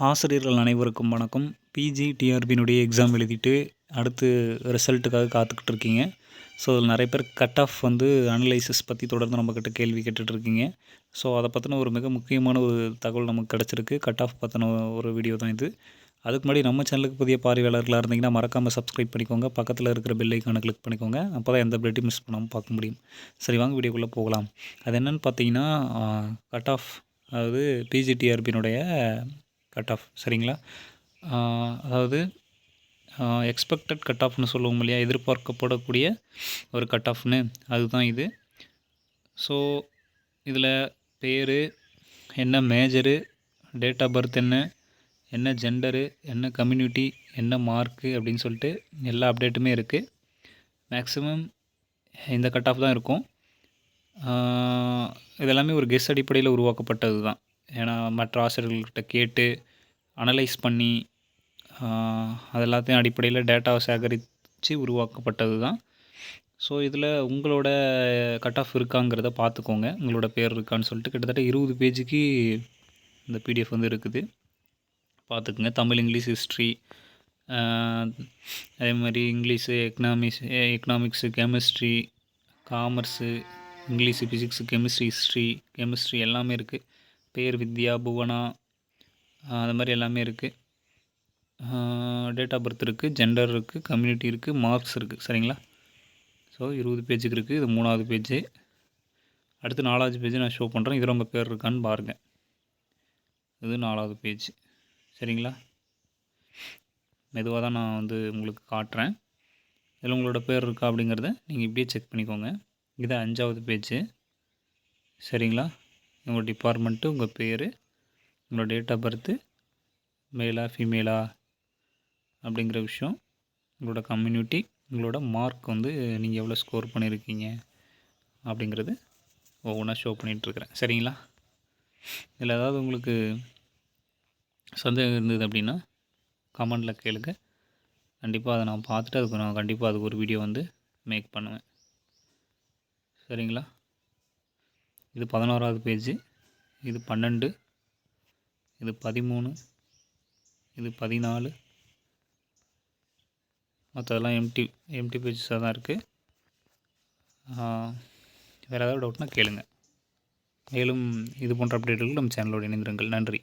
ஆசிரியர்கள் அனைவருக்கும் வணக்கம். பிஜி டிஆர்பியினுடைய எக்ஸாம் எழுதிட்டு அடுத்து ரிசல்ட்டுக்காக காத்துக்கிட்டு இருக்கீங்க. ஸோ அதில் நிறைய பேர் கட் ஆஃப் அனலைசிஸ் பற்றி தொடர்ந்து நம்மக்கிட்ட கேள்வி கேட்டுட்ருக்கீங்க. ஸோ அதை பற்றின ஒரு மிக முக்கியமான ஒரு தகவல் நமக்கு கிடச்சிருக்கு. கட் ஆஃப் பற்றின ஒரு வீடியோ தான் இது. அதுக்கு முன்னாடி நம்ம சேனலுக்கு புதிய பார்வையாளர்களாக இருந்தீங்கன்னா மறக்காமல் சப்ஸ்கிரைப் பண்ணிக்கோங்க. பக்கத்தில் இருக்கிற பெல் ஐக்கானை கிளிக் பண்ணிக்கோங்க. அப்போ தான் எந்த அப்டேட்டையும் மிஸ் பண்ணாமல் பார்க்க முடியும். சரி, வாங்க வீடியோக்குள்ளே போகலாம். அது என்னென்னு பார்த்தீங்கன்னா, கட் ஆஃப், அதாவது பிஜிடிஆர்பியினுடைய கட் ஆஃப், சரிங்களா? அதாவது எக்ஸ்பெக்டட் கட் ஆஃப்னு சொல்லுவோம் இல்லையா, எதிர்பார்க்கப்படக்கூடிய ஒரு கட் ஆஃப்னு, அதுதான் இது. ஸோ இதில் பேர் என்ன, மேஜரு, டேட் ஆஃப் பர்த் என்ன ஜெண்டரு, என்ன கம்யூனிட்டி, என்ன மார்க்கு அப்படின்னு சொல்லிட்டு எல்லா அப்டேட்டுமே இருக்குது. மேக்ஸிமம் இந்த கட் ஆஃப் தான் இருக்கும். இதெல்லாமே ஒரு கெஸ் அடிப்படையில் உருவாக்கப்பட்டது தான். ஏன்னா மற்ற ஆசிரியர்கள்கிட்ட கேட்டு அனலைஸ் பண்ணி அது எல்லாத்தையும் அடிப்படையில் டேட்டாவை சேகரித்து உருவாக்கப்பட்டது தான். ஸோ இதில் உங்களோட கட் ஆஃப் இருக்காங்கிறத பார்த்துக்கோங்க. உங்களோட பேர் இருக்கான்னு சொல்லிட்டு கிட்டத்தட்ட 20 பேஜுக்கு இந்த பிடிஎஃப் இருக்குது. பார்த்துக்குங்க. தமிழ், இங்கிலீஷ், ஹிஸ்ட்ரி, அதே மாதிரி English, economics, chemistry, commerce, English, physics, chemistry எல்லாமே இருக்குது. பேர், வித்யா, புவனா, அது மாதிரி எல்லாமே இருக்குது. டேட் ஆஃப் பர்த் இருக்குது, ஜெண்டர் இருக்குது, கம்யூனிட்டி இருக்குது, மார்க்ஸ் இருக்குது. சரிங்களா? ஸோ 20 பேஜுக்கு இருக்குது. இது 3வது பேஜு. அடுத்து 4வது பேஜ் நான் ஷோ பண்ணுறேன். இதில் உங்கள் பேர் இருக்கான்னு பாருங்கள். இது 4வது பேஜ். சரிங்களா? மெதுவாக தான் நான் உங்களுக்கு காட்டுறேன். இதில் உங்களோட பேர் இருக்கா அப்படிங்கிறத நீங்கள் இப்படியே செக் பண்ணிக்கோங்க. இது 5வது பேஜு. சரிங்களா? உங்கள் டிபார்ட்மெண்ட்டு, உங்கள் பேர், உங்களோட டேட் ஆஃப் பர்த்து, மேலா ஃபீமேலா அப்படிங்கிற விஷயம், உங்களோட கம்யூனிட்டி, உங்களோட மார்க் நீங்கள் எவ்வளோ ஸ்கோர் பண்ணியிருக்கீங்க அப்படிங்கிறது ஒவ்வொன்றா ஷோ பண்ணிகிட்ருக்குறேன். சரிங்களா? இதில் ஏதாவது உங்களுக்கு சந்தேகம் இருந்தது அப்படின்னா கமெண்டில் கேளுங்க. கண்டிப்பாக அதை நான் பார்த்துட்டு நான் கண்டிப்பாக அதுக்கு ஒரு வீடியோ மேக் பண்ணுவேன். சரிங்களா? இது 11வது பேஜு, இது 12, இது 13, இது 14, மற்றதெல்லாம் எம்டி பேஜஸாக தான் இருக்குது. வேறு ஏதாவது டவுட்னா கேளுங்க. மேலும் இது போன்ற அப்டேட்டுகள் நம்ம சேனலோடு இணைந்திருங்கள். நன்றி.